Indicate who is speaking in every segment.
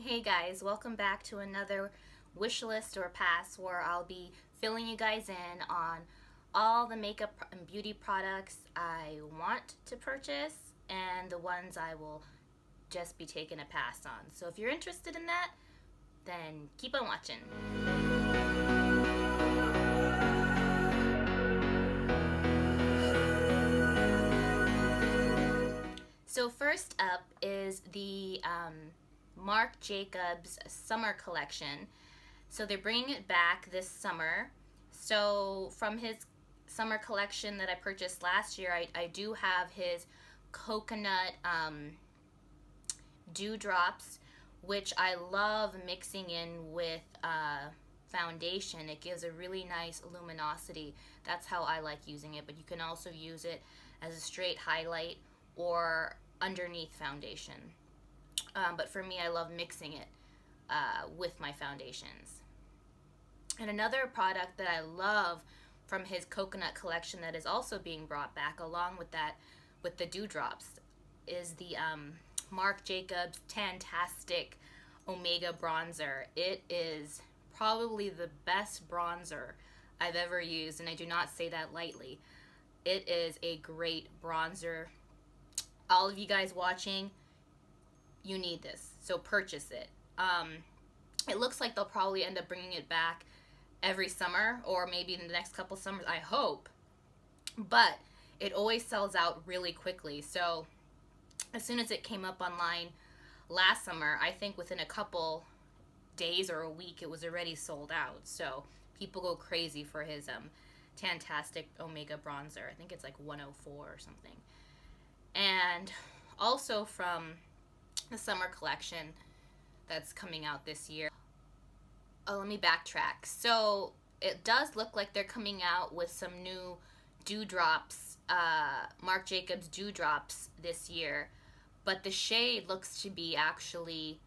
Speaker 1: Hey guys, welcome back to another wish list or pass where I'll be filling you guys in on all the makeup and beauty products I want to purchase and the ones I will just be taking a pass on. So if you're interested in that, then keep on watching. So first up is the Marc Jacobs summer collection. So they're bringing it back this summer. So from his summer collection that I purchased last year, I do have his coconut dewdrops, which I love mixing in with foundation. It gives a really nice luminosity. That's how I like using it, but you can also use it as a straight highlight or underneath foundation. But for me, I love mixing it with my foundations. And another product that I love from his coconut collection that is also being brought back along with that, with the dewdrops, is the Marc Jacobs Tantastic Omega Bronzer. It is probably the best bronzer I've ever used, and I do not say that lightly. It is a great bronzer. All of you guys watching, you need this, so purchase it. It looks like they'll probably end up bringing it back every summer, or maybe in the next couple summers, I hope. But it always sells out really quickly. So as soon as it came up online last summer, I think within a couple days or a week, it was already sold out. So people go crazy for his Tantastic Omega Bronzer. I think it's like 104 or something. And also from the summer collection that's coming out this year. Oh, let me backtrack. So it does look like they're coming out with some new dewdrops, Marc Jacobs dewdrops this year, but the shade looks to be actually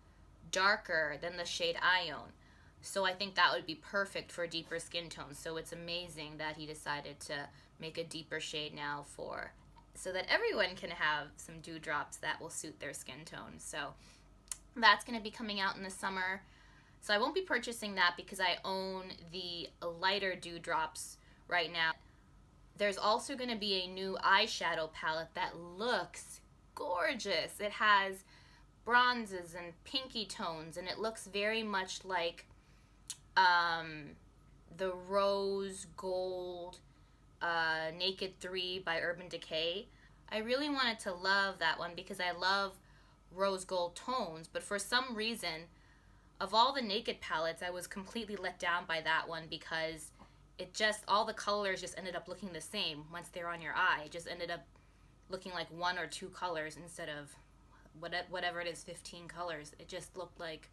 Speaker 1: darker than the shade I own. So I think that would be perfect for deeper skin tones. So it's amazing that he decided to make a deeper shade now so that everyone can have some dewdrops that will suit their skin tone. So that's going to be coming out in the summer. So I won't be purchasing that because I own the lighter dewdrops right now. There's also going to be a new eyeshadow palette that looks gorgeous. It has bronzes and pinky tones, and it looks very much like the rose gold Naked 3 by Urban Decay. I really wanted to love that one because I love rose gold tones, but for some reason, of all the Naked palettes, I was completely let down by that one because all the colors just ended up looking the same once they're on your eye. It just ended up looking like one or two colors instead of whatever it is, 15 colors. It just looked like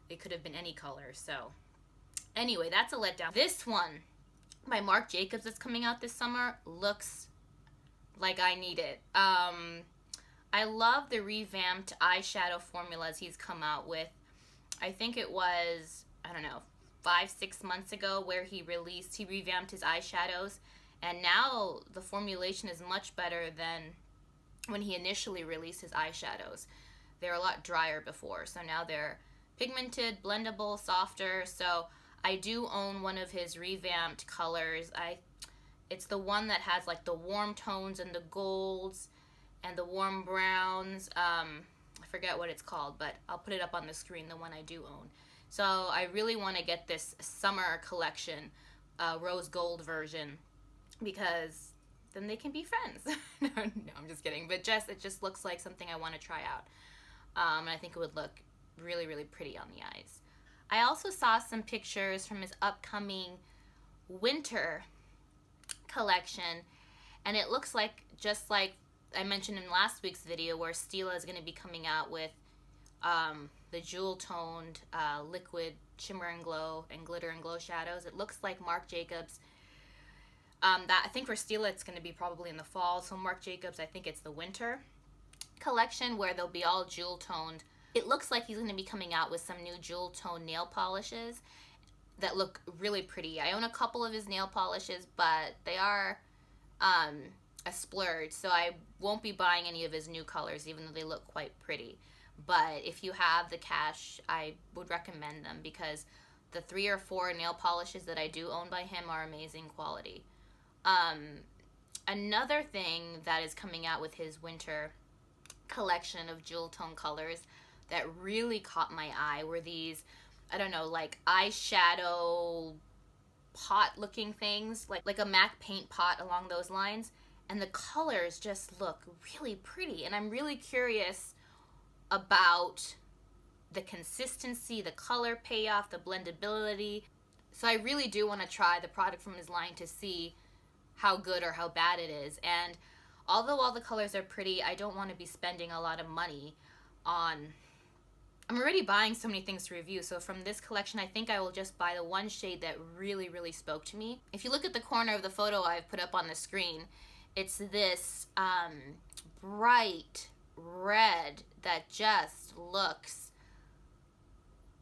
Speaker 1: it could have been any color. So anyway, that's a letdown. This one by Marc Jacobs that's coming out this summer looks like I need it. I love the revamped eyeshadow formulas he's come out with. I think it was, I don't know, 5-6 months ago where he revamped his eyeshadows, and now the formulation is much better than when he initially released his eyeshadows. They're a lot drier before, so now they're pigmented, blendable, softer. So I do own one of his revamped colors. It's the one that has like the warm tones and the golds and the warm browns. I forget what it's called, but I'll put it up on the screen, the one I do own. So I really want to get this summer collection rose gold version because then they can be friends. No, I'm just kidding. But it just looks like something I want to try out. And I think it would look really, really pretty on the eyes. I also saw some pictures from his upcoming winter collection, and it looks like, just like I mentioned in last week's video, where Stila is going to be coming out with the jewel-toned liquid shimmer and glow and glitter and glow shadows. It looks like Marc Jacobs, that I think for Stila it's going to be probably in the fall, so Marc Jacobs, I think it's the winter collection where they'll be all jewel-toned. It looks like he's going to be coming out with some new jewel-toned nail polishes that look really pretty. I own a couple of his nail polishes, but they are a splurge, so I won't be buying any of his new colors, even though they look quite pretty. But if you have the cash, I would recommend them because the 3 or 4 nail polishes that I do own by him are amazing quality. Another thing that is coming out with his winter collection of jewel tone colors that really caught my eye were these, I don't know, like eyeshadow pot looking things, like a MAC paint pot along those lines. And the colors just look really pretty. And I'm really curious about the consistency, the color payoff, the blendability. So I really do want to try the product from his line to see how good or how bad it is. And although all the colors are pretty, I don't want to be spending a lot of money on... I'm already buying so many things to review, so from this collection I think I will just buy the one shade that really, really spoke to me. If you look at the corner of the photo I've put up on the screen, it's this bright red that just looks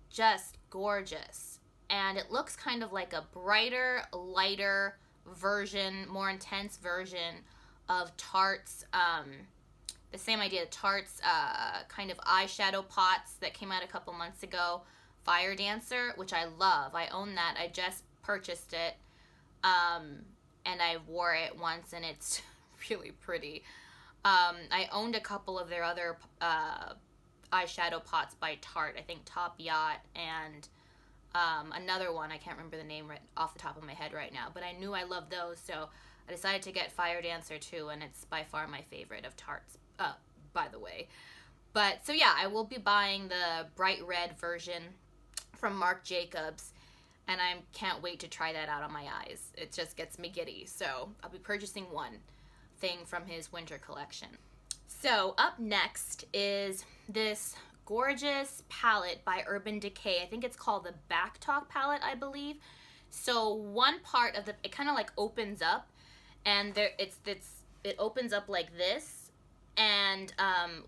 Speaker 1: just gorgeous. And it looks kind of like a brighter, lighter version, more intense version of Tarte's, the same idea, Tarte's kind of eyeshadow pots that came out a couple months ago, Fire Dancer, which I love. I own that. I just purchased it, and I wore it once, and it's really pretty. I owned a couple of their other eyeshadow pots by Tarte. I think Top Yacht and another one. I can't remember the name right off the top of my head right now, but I knew I loved those, so I decided to get Fire Dancer too, and it's by far my favorite of Tarte's, by the way. But, so yeah, I will be buying the bright red version from Marc Jacobs, and I can't wait to try that out on my eyes. It just gets me giddy, so I'll be purchasing one thing from his winter collection. So, up next is this gorgeous palette by Urban Decay. I think it's called the Backtalk palette, I believe. So one part of it kind of like opens up, and it opens up like this, and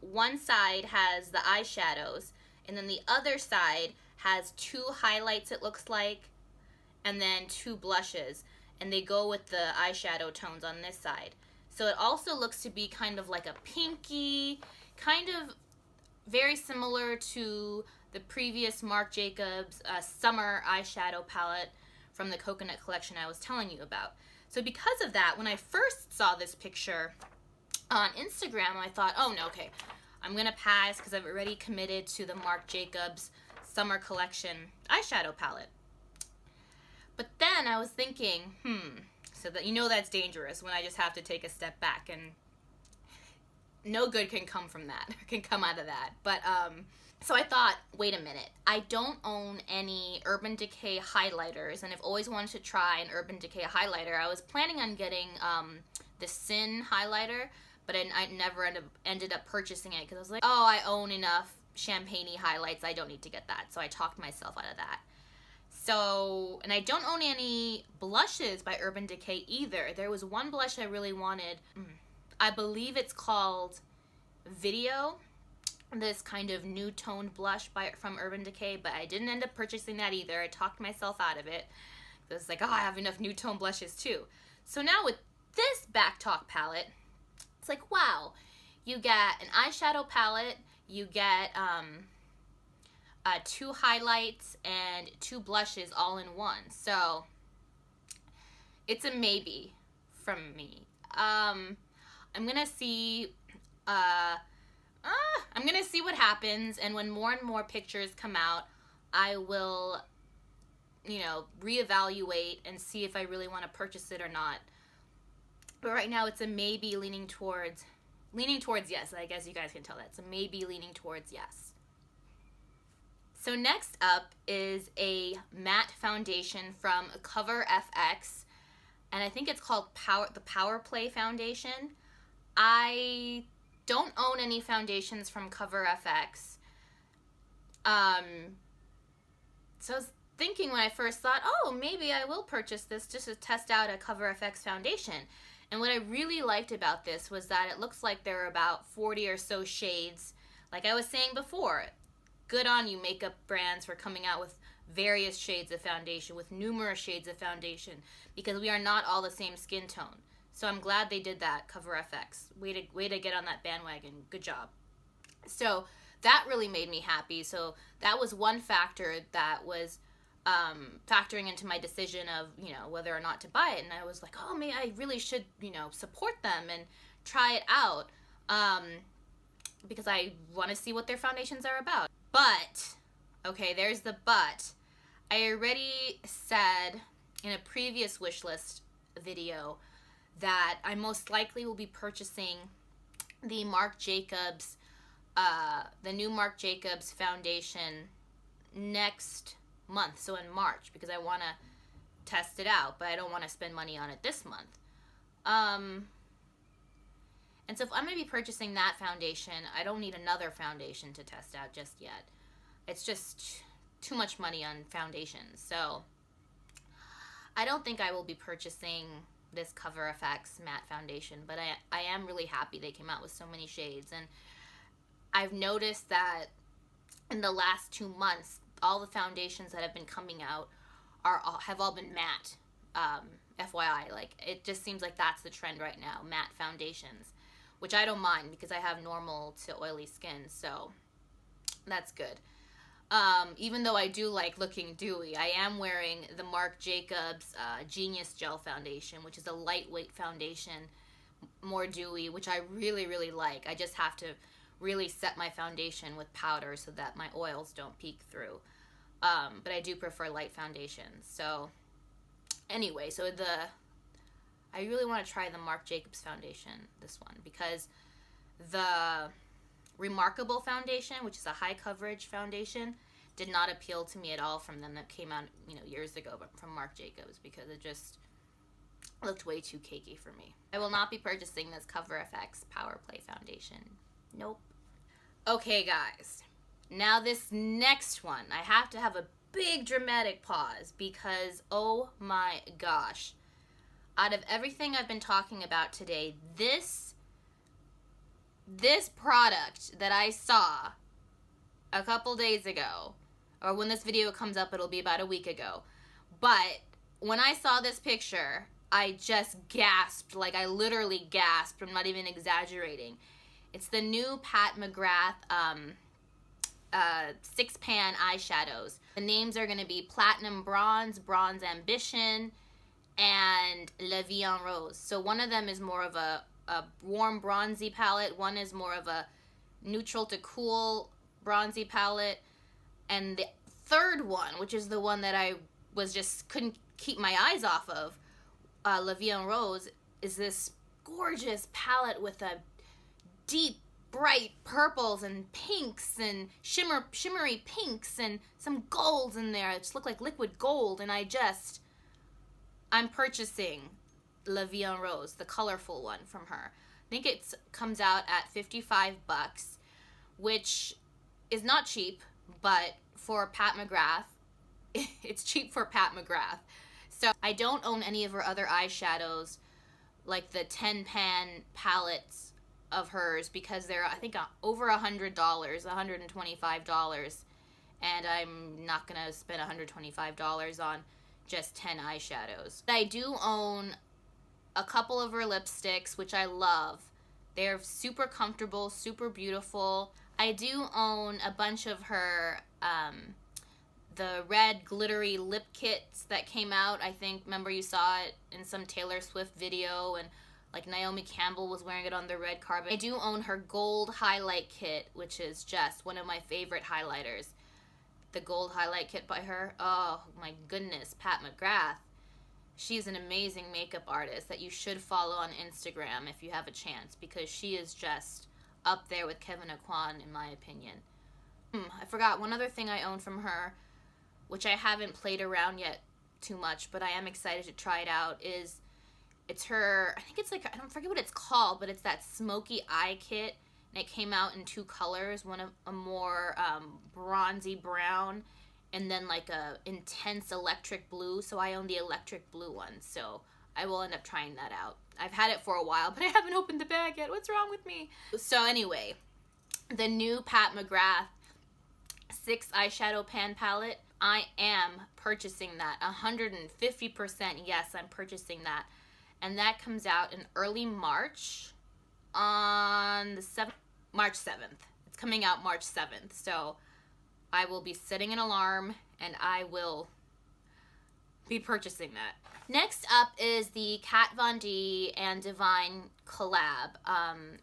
Speaker 1: one side has the eyeshadows, and then the other side has 2 highlights, it looks like, and then 2 blushes, and they go with the eyeshadow tones on this side. So it also looks to be kind of like a pinky, kind of very similar to the previous Marc Jacobs summer eyeshadow palette from the Coconut collection I was telling you about. So because of that, when I first saw this picture on Instagram, I thought, oh no, okay, I'm going to pass because I've already committed to the Marc Jacobs summer collection eyeshadow palette. But then I was thinking, so that, you know, that's dangerous when I just have to take a step back, and no good can come from that, can come out of that. But, so I thought, wait a minute, I don't own any Urban Decay highlighters, and I've always wanted to try an Urban Decay highlighter. I was planning on getting the Sin highlighter, but I never ended up purchasing it because I was like, oh, I own enough champagne-y highlights, I don't need to get that. So I talked myself out of that. So, and I don't own any blushes by Urban Decay either. There was one blush I really wanted. I believe it's called Video, this kind of nude toned blush from Urban Decay, but I didn't end up purchasing that either. I talked myself out of it. It was like, oh, I have enough nude tone blushes too. So now with this Backtalk palette, it's like, wow, you get an eyeshadow palette, you get 2 highlights and 2 blushes all in one. So it's a maybe from me. I'm gonna see what happens, and when more and more pictures come out, I will, you know, reevaluate and see if I really want to purchase it or not. But right now it's a maybe leaning towards yes. I guess you guys can tell that. It's a maybe leaning towards yes. So next up is a matte foundation from Cover FX, and I think it's called the Powerplay foundation. I don't own any foundations from Cover FX. So I was thinking when I first thought, oh, maybe I will purchase this just to test out a Cover FX foundation. And what I really liked about this was that it looks like there are about 40 or so shades. Like I was saying before, good on you, makeup brands, for coming out with various shades of foundation, with numerous shades of foundation, because we are not all the same skin tone. So I'm glad they did that, Cover FX. Way to get on that bandwagon. Good job. So that really made me happy. So that was one factor that was factoring into my decision of, you know, whether or not to buy it. And I was like, oh, maybe I really should, you know, support them and try it out, because I want to see what their foundations are about. But, okay, there's the but. I already said in a previous wishlist video that I most likely will be purchasing the Marc Jacobs, the new Marc Jacobs foundation next month, so in March, because I want to test it out, but I don't want to spend money on it this month. And so if I'm going to be purchasing that foundation, I don't need another foundation to test out just yet. It's just too much money on foundations. So I don't think I will be purchasing this Cover FX matte foundation, but I am really happy they came out with so many shades. And I've noticed that in the last 2 months, all the foundations that have been coming out have all been matte. FYI, like, it just seems like that's the trend right now, matte foundations, which I don't mind because I have normal to oily skin, so that's good. Even though I do like looking dewy, I am wearing the Marc Jacobs Genius Gel Foundation, which is a lightweight foundation, more dewy, which I really, really like. I just have to really set my foundation with powder so that my oils don't peek through. But I do prefer light foundations. So anyway, so I really want to try the Marc Jacobs foundation, this one, because the Remarkable foundation, which is a high coverage foundation, did not appeal to me at all from them, that came out, you know, years ago, but from Marc Jacobs, because it just looked way too cakey for me. I will not be purchasing this Cover FX Powerplay foundation. Nope. Okay, guys. Now this next one, I have to have a big dramatic pause because, oh my gosh. Out of everything I've been talking about today, this product that I saw a couple days ago, or when this video comes up, it'll be about a week ago. But when I saw this picture, I just gasped. Like, I literally gasped. I'm not even exaggerating. It's the new Pat McGrath 6-pan eyeshadows. The names are going to be Platinum Bronze, Bronze Ambition, and La Vie en Rose. So one of them is more of a warm bronzy palette. One is more of a neutral to cool bronzy palette. And the third one, which is the one that I couldn't keep my eyes off of, La Vie en Rose, is this gorgeous palette with a deep, bright purples and pinks and shimmery pinks and some golds in there. It just looked like liquid gold, and I'm purchasing La Vie en Rose, the colorful one from her. I think it comes out at $55, which is not cheap, but for Pat McGrath, it's cheap for Pat McGrath. So I don't own any of her other eyeshadows, like the 10-pan palettes of hers, because they're, I think, over $100, $125, and I'm not gonna spend $125 on just 10 eyeshadows. I do own a couple of her lipsticks, which I love. They're super comfortable, super beautiful. I do own a bunch of her the red glittery lip kits that came out. I think, remember, you saw it in some Taylor Swift video, and like Naomi Campbell was wearing it on the red carpet. I do own her gold highlight kit, which is just one of my favorite highlighters. The gold highlight kit by her. Oh my goodness, Pat McGrath. She's an amazing makeup artist that you should follow on Instagram if you have a chance, because she is just up there with Kevin Aquan, in my opinion. I forgot one other thing I own from her, which I haven't played around yet too much, but I am excited to try it out, it's her, I think it's like, I don't forget what it's called, but it's that smoky eye kit, and it came out in 2 colors, one of a more bronzy brown, and then like a intense electric blue. So I own the electric blue one, so I will end up trying that out. I've had it for a while, but I haven't opened the bag yet. What's wrong with me? So anyway, the new Pat McGrath 6 eyeshadow pan palette, I am purchasing that. 150% yes, I'm purchasing that. And that comes out in early March, on the March 7th. It's coming out March 7th, so I will be setting an alarm and I will be purchasing that. Next up is the Kat Von D and Divine collab.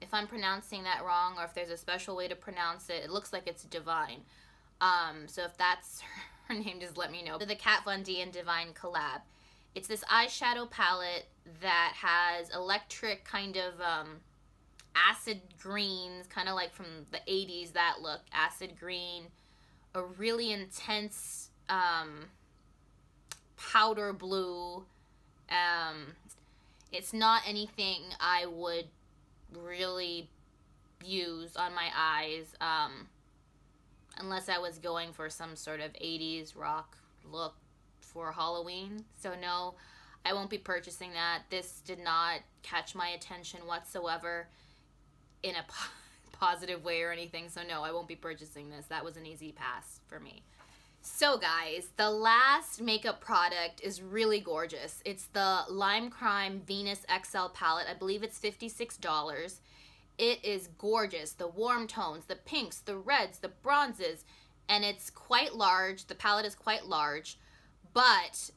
Speaker 1: If I'm pronouncing that wrong or if there's a special way to pronounce it, it looks like it's Divine. So if that's her name, just let me know. The Kat Von D and Divine collab. It's this eyeshadow palette that has electric kind of acid greens, kind of like from the 80s, that look. Acid green, a really intense powder blue. It's not anything I would really use on my eyes unless I was going for some sort of 80s rock look for Halloween. So no, I won't be purchasing that. This did not catch my attention whatsoever in a positive way or anything. So no, I won't be purchasing this. That was an easy pass for me. So guys, the last makeup product is really gorgeous. It's the Lime Crime Venus XL palette. I believe it's $56. It is gorgeous. The warm tones, the pinks, the reds, the bronzes, and it's quite large. The palette is quite large, but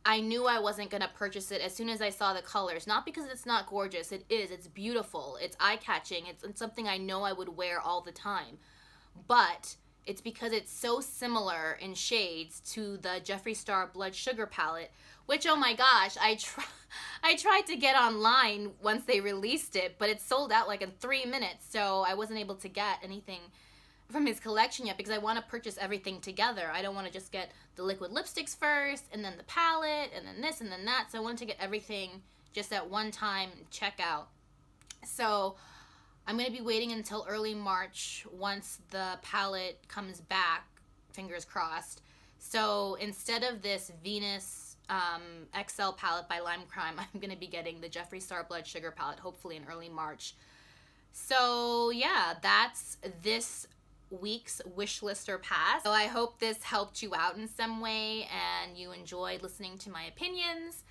Speaker 1: I knew I wasn't going to purchase it as soon as I saw the colors. Not because it's not gorgeous. It is. It's beautiful. It's eye-catching. It's something I know I would wear all the time. But it's because it's so similar in shades to the Jeffree Star Blood Sugar palette, which, oh my gosh, I tried to get online once they released it, but it sold out like in 3 minutes, so I wasn't able to get anything from his collection yet because I want to purchase everything together. I don't want to just get the liquid lipsticks first, and then the palette, and then this, and then that, so I wanted to get everything just at one time, check out. So I'm going to be waiting until early March once the palette comes back, fingers crossed. So instead of this Venus XL palette by Lime Crime, I'm going to be getting the Jeffree Star Blood Sugar palette, hopefully in early March. So yeah, that's this week's Wishlist or Pass. So I hope this helped you out in some way and you enjoyed listening to my opinions.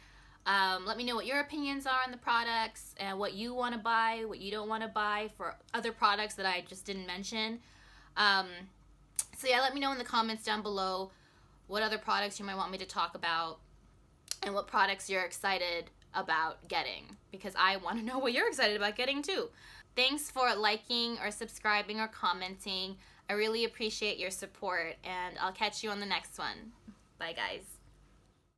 Speaker 1: Let me know what your opinions are on the products and what you want to buy, what you don't want to buy for other products that I just didn't mention. So yeah, let me know in the comments down below what other products you might want me to talk about and what products you're excited about getting, because I want to know what you're excited about getting too. Thanks for liking or subscribing or commenting. I really appreciate your support, and I'll catch you on the next one. Bye guys.